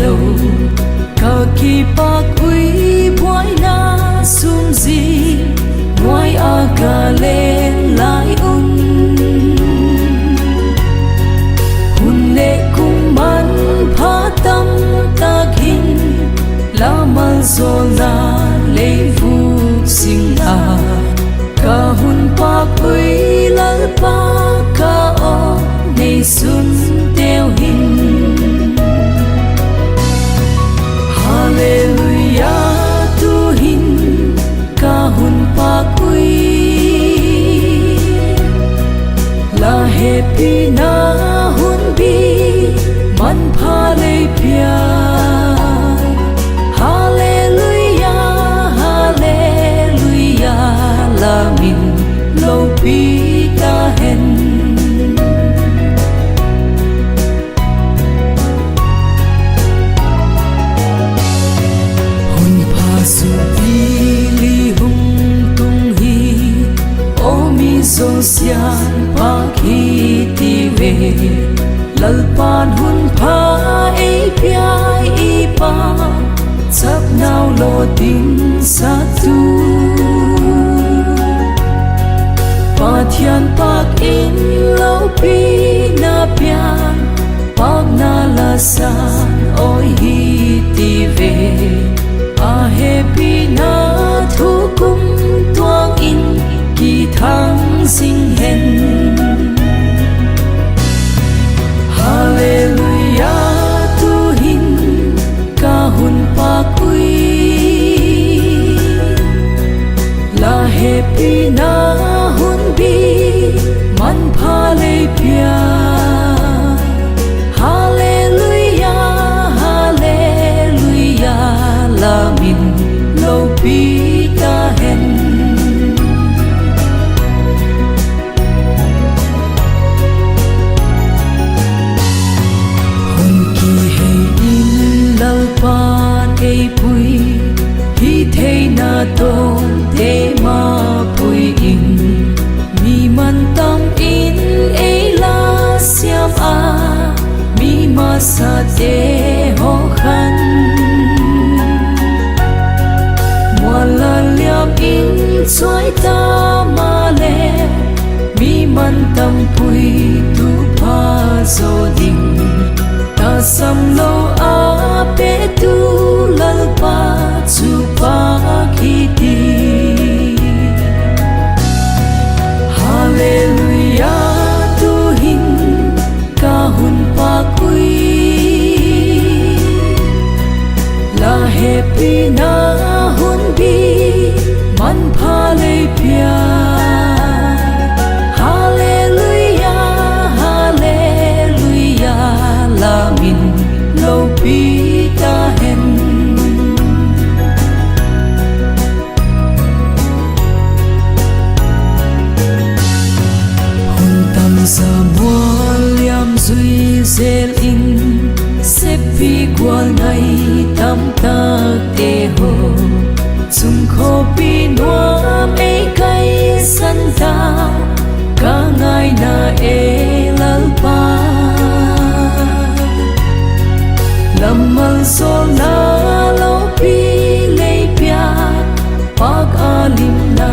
lâu cả kỳ bạc uy boy na sum gì ngoài aga lên lại hun nệ cùng man phá tâm ta kinh la mal zo na lấy phúc sinh cả hun bạc uy lal pa cả o nay xuân tiêu hình Hallelujah tu hin ca hun pa kui la happy na hun bi man pha le pia Hallelujah Hallelujah la min lo pi ta hen su li hung tung hi o mi so sian pa khi ti ve lal pan hun pha e pia e pa sắp nào lo tin sa tu pa thian pak in lo pi na pian pak na la san oi hi ti ve a happy na thu cung toang in kỳ thang sinh hen Hallelujah tu hin ca hun pa kui la happy na hun bi man pha le pia la min lo pi ta hen hon ki hay in lal pan ei pui hi thei na ton te ma pui in mi man tam in ei la siam a mi ma sa te ho khan la liam in xoay ta ma le mi man tâm pui tu pa zo ding ta sam lo a pe tu lal pa chu pa khi ti Hallelujah tu hin ca hun pa kui la happy na hun bi man pha le pia Hallelujah Hallelujah la min lo pi ta hen hun tam sa mua liam zui zel in se pi kwa ngai tam ta te ho zum kho pi nuam e kai san ta ka ngai na e lal pa lam mal so na lo pi le pia pak alim na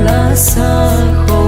la sa kho